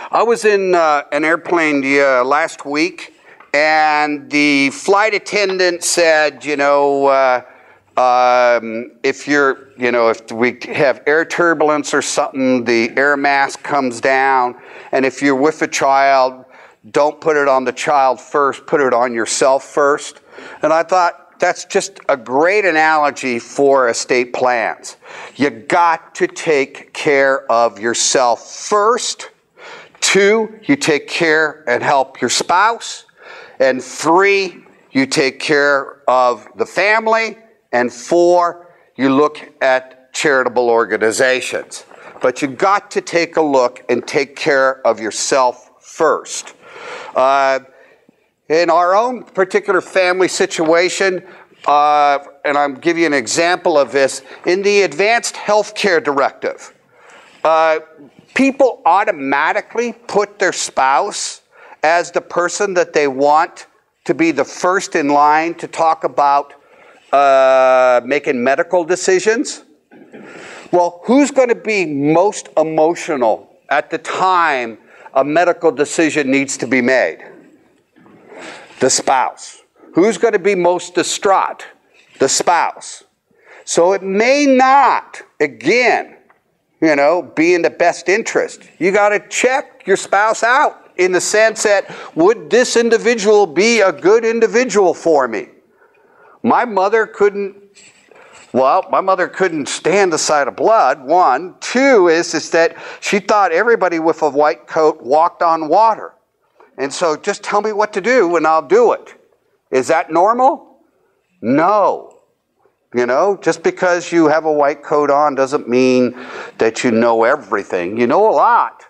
I was in an airplane last week, and the flight attendant said, if we have air turbulence or something, the air mask comes down, and if you're with a child, don't put it on the child first, put it on yourself first. And I thought that's just a great analogy for estate plans. You got to take care of yourself first. 2, you take care and help your spouse. And 3, you take care of the family. And 4, you look at charitable organizations. But you got to take a look and take care of yourself first. In our own particular family situation, and I'll give you an example of this, in the Advanced Healthcare Directive, people automatically put their spouse as the person that they want to be the first in line to talk about making medical decisions. Well, who's going to be most emotional at the time a medical decision needs to be made? The spouse. Who's going to be most distraught? The spouse. So it may not, again, be in the best interest. You got to check your spouse out in the sense that, would this individual be a good individual for me? My mother couldn't stand the sight of blood, 1. 2 is that she thought everybody with a white coat walked on water. And so just tell me what to do and I'll do it. Is that normal? No. Just because you have a white coat on doesn't mean that you know everything. You know a lot,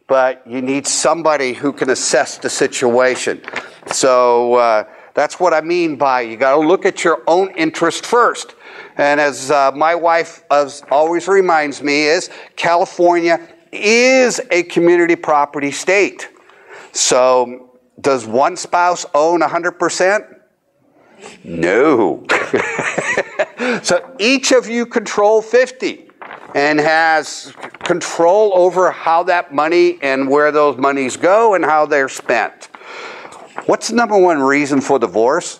but you need somebody who can assess the situation. So that's what I mean by you got to look at your own interest first. And as my wife always reminds me is, California is a community property state. So does one spouse own 100%? No. So each of you control 50 and has control over how that money and where those monies go and how they're spent. What's the number one reason for divorce?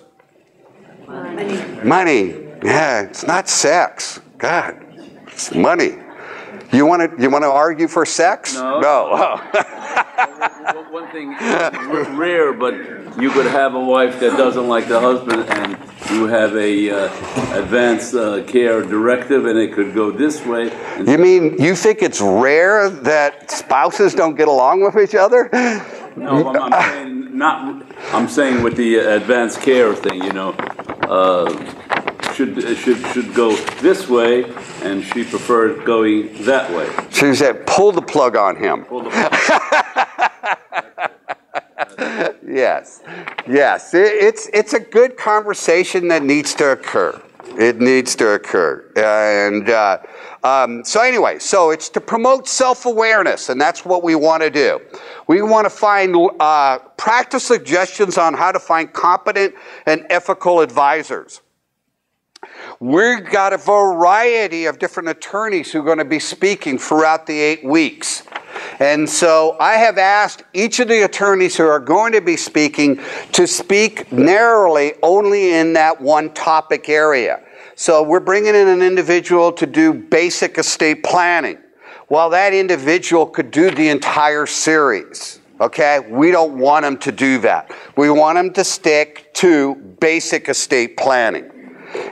Money. Yeah, it's not sex. God, it's money. You want to argue for sex? No. One thing, rare, but you could have a wife that doesn't like the husband, and you have a advanced care directive, and it could go this way. You mean you think it's rare that spouses don't get along with each other? No, I'm saying with the advanced care thing, should go this way, and she preferred going that way. She said, pull the plug on him. Yes. It's a good conversation that needs to occur. It needs to occur. And so it's to promote self-awareness, and that's what we want to do. We want to find practice suggestions on how to find competent and ethical advisors. We've got a variety of different attorneys who are going to be speaking throughout the 8 weeks. And so I have asked each of the attorneys who are going to be speaking to speak narrowly only in that one topic area. So we're bringing in an individual to do basic estate planning. Well, that individual could do the entire series. Okay? We don't want them to do that. We want them to stick to basic estate planning.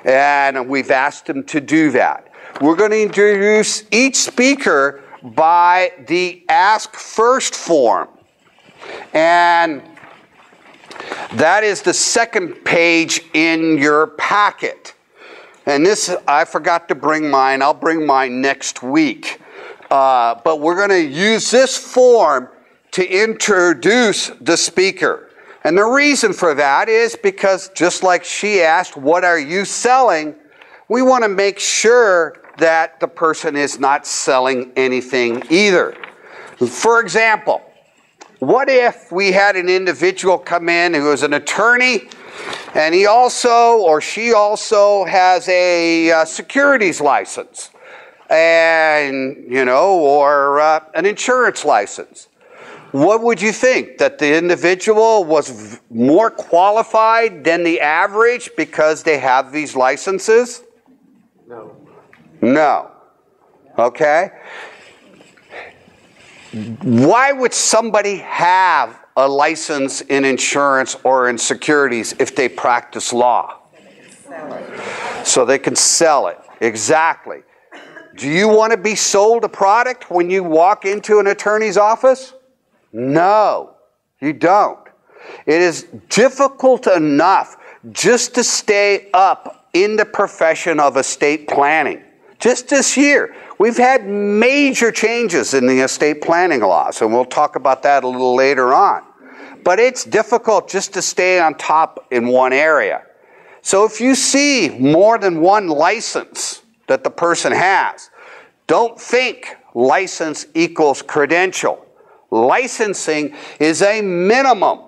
And we've asked them to do that. We're going to introduce each speaker by the Ask First form. And that is the second page in your packet. And this, I forgot to bring mine. I'll bring mine next week. But we're going to use this form to introduce the speaker. And the reason for that is because just like she asked, what are you selling? We want to make sure that the person is not selling anything either. For example, what if we had an individual come in who is an attorney, and he also or she also has a securities license, and or an insurance license. what would you think? That the individual was more qualified than the average because they have these licenses? No. No. Okay? Why would somebody have a license in insurance or in securities if they practice law? So they can sell it. Exactly. Do you want to be sold a product when you walk into an attorney's office? No, you don't. It is difficult enough just to stay up in the profession of estate planning. Just this year, we've had major changes in the estate planning laws, and we'll talk about that a little later on. But it's difficult just to stay on top in one area. So if you see more than one license that the person has, don't think license equals credential. Licensing is a minimum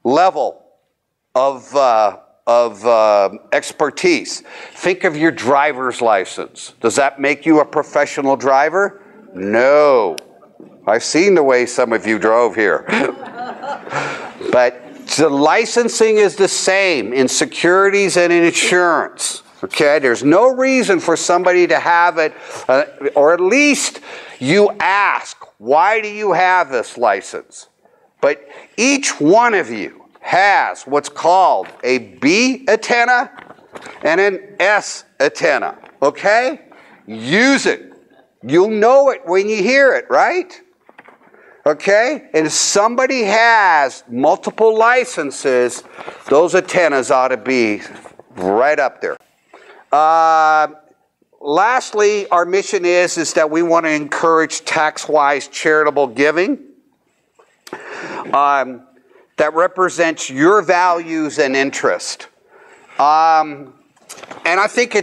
level of expertise. Think of your driver's license. Does that make you a professional driver? No. I've seen the way some of you drove here. But the licensing is the same in securities and in insurance. Okay, there's no reason for somebody to have it, or at least you ask, why do you have this license? But each one of you has what's called a B antenna and an S antenna. Okay? Use it. You'll know it when you hear it, right? Okay? And if somebody has multiple licenses, those antennas ought to be right up there. Lastly, our mission is that we want to encourage tax-wise charitable giving that represents your values and interest. And I think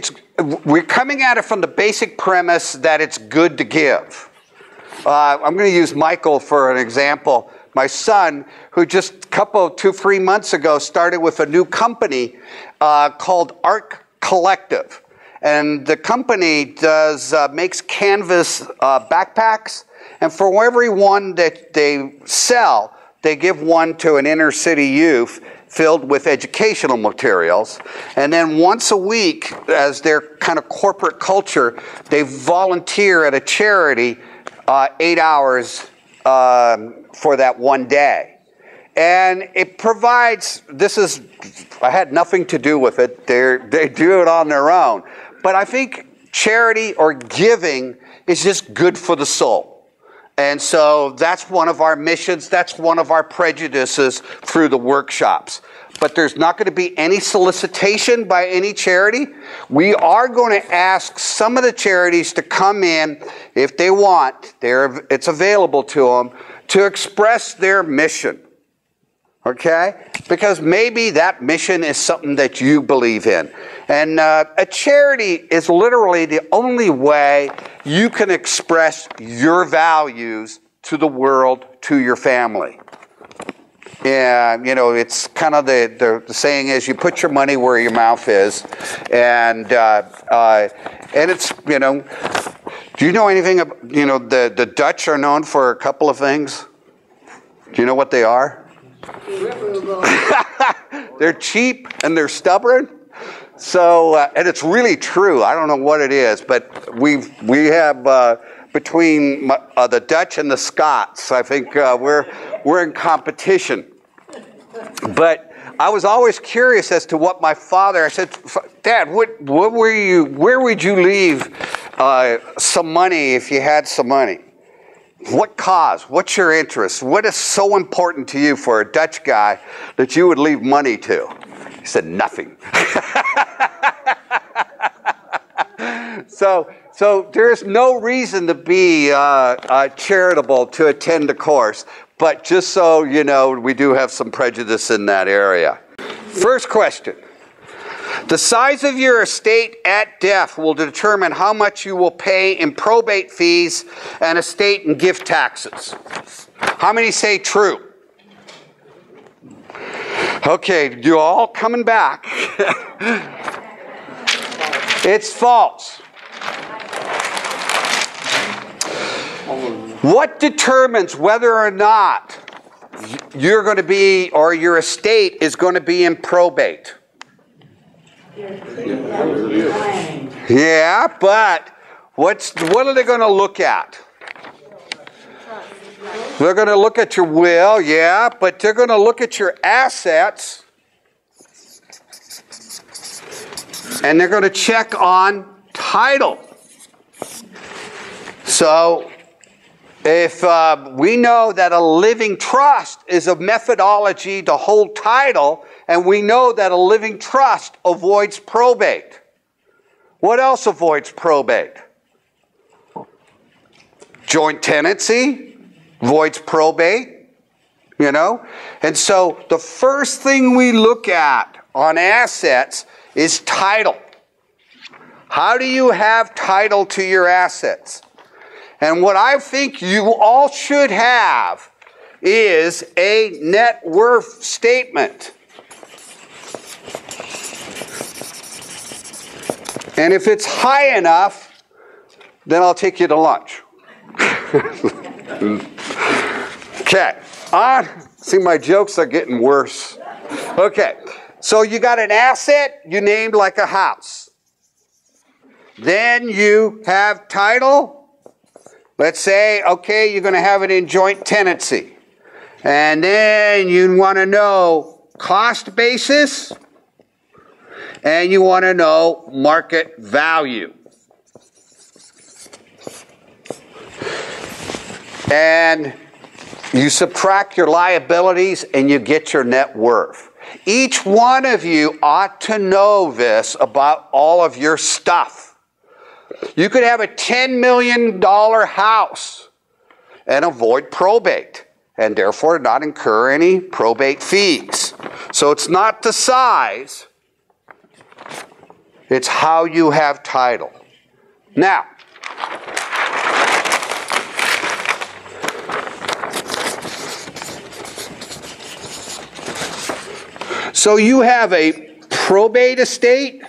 we're coming at it from the basic premise that it's good to give. I'm going to use Michael for an example. My son, who just 2-3 months ago started with a new company called Arc Collective. And the company makes canvas backpacks. And for every one that they sell, they give one to an inner city youth filled with educational materials. And then once a week, as their kind of corporate culture, they volunteer at a charity 8 hours for that one day. And it provides, I had nothing to do with it. They do it on their own. But I think charity or giving is just good for the soul. And so that's one of our missions. That's one of our prejudices through the workshops. But there's not going to be any solicitation by any charity. We are going to ask some of the charities to come in if they want. It's available to them to express their mission. Okay? Because maybe that mission is something that you believe in. And a charity is literally the only way you can express your values to the world, to your family. Yeah, it's kind of the saying is you put your money where your mouth is. And it's, do you know anything about, the Dutch are known for a couple of things? Do you know what they are? They're cheap and they're stubborn. So, and it's really true. I don't know what it is, but we have between the Dutch and the Scots, I think we're in competition. But I was always curious as to what my father. I said, Dad, what were you? Where would you leave some money if you had some money? What cause? What's your interest? What is so important to you for a Dutch guy that you would leave money to? He said, nothing. So there's no reason to be charitable to attend a course, but just so you know, we do have some prejudice in that area. First question. The size of your estate at death will determine how much you will pay in probate fees and estate and gift taxes. How many say true? Okay, you all coming back. It's false. What determines whether or not you're going to be, or your estate is going to be in probate? Yeah, but what are they going to look at? They're going to look at your will, yeah, but they're going to look at your assets, and they're going to check on title. So, if we know that a living trust is a methodology to hold title, and we know that a living trust avoids probate, what else avoids probate? Joint tenancy avoids probate, you know? And so the first thing we look at on assets is title. How do you have title to your assets? And what I think you all should have is a net worth statement. And if it's high enough, then I'll take you to lunch. Okay. See, my jokes are getting worse. Okay. So you got an asset you named like a house. Then you have title. Let's say, okay, you're going to have it in joint tenancy. And then you want to know cost basis. And you want to know market value. And you subtract your liabilities and you get your net worth. Each one of you ought to know this about all of your stuff. You could have a $10 million house and avoid probate, and therefore not incur any probate fees. So it's not the size, it's how you have title. Now, so you have a probate estate.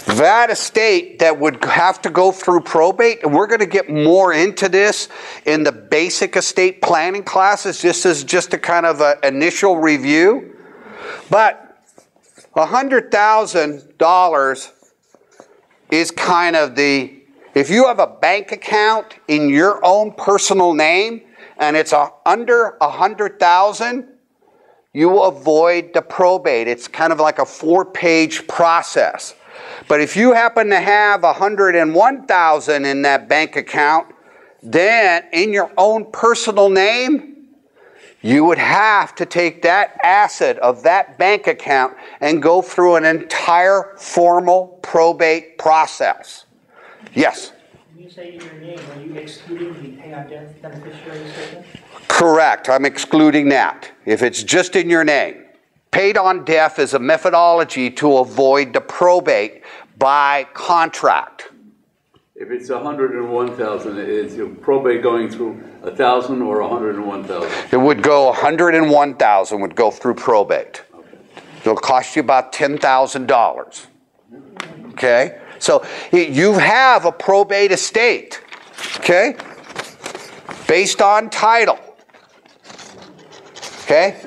That estate that would have to go through probate, and we're going to get more into this in the basic estate planning classes. This is just a kind of an initial review. But $100,000 is kind of the, if you have a bank account in your own personal name and it's under $100,000, you will avoid the probate. It's kind of like a 4-page process. But if you happen to have $101,000 in that bank account, then in your own personal name, you would have to take that asset of that bank account and go through an entire formal probate process. Yes? When you say in your name, are you excluding the pay on death beneficiary statement? Correct. I'm excluding that. If it's just in your name. Paid on death is a methodology to avoid the probate by contract. If it's 101,000, is your probate going through 1,000 or 101,000? It would go 101,000 would go through probate. Okay. It'll cost you about $10,000. Okay? So you have a probate estate. Okay? Based on title. Okay?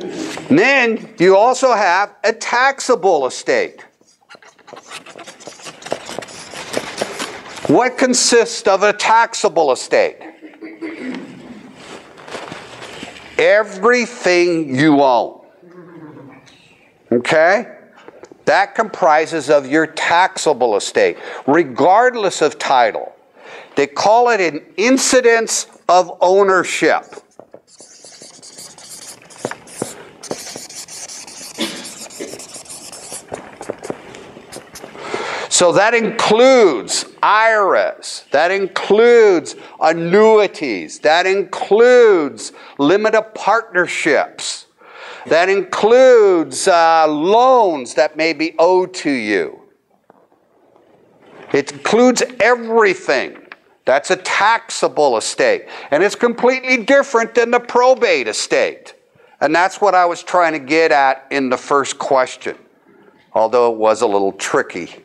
And then you also have a taxable estate. What consists of a taxable estate? Everything you own. Okay? That comprises of your taxable estate, regardless of title. They call it an incidence of ownership. So that includes IRAs, that includes annuities, that includes limited partnerships, that includes loans that may be owed to you. It includes everything. That's a taxable estate. And it's completely different than the probate estate. And that's what I was trying to get at in the first question, although it was a little tricky.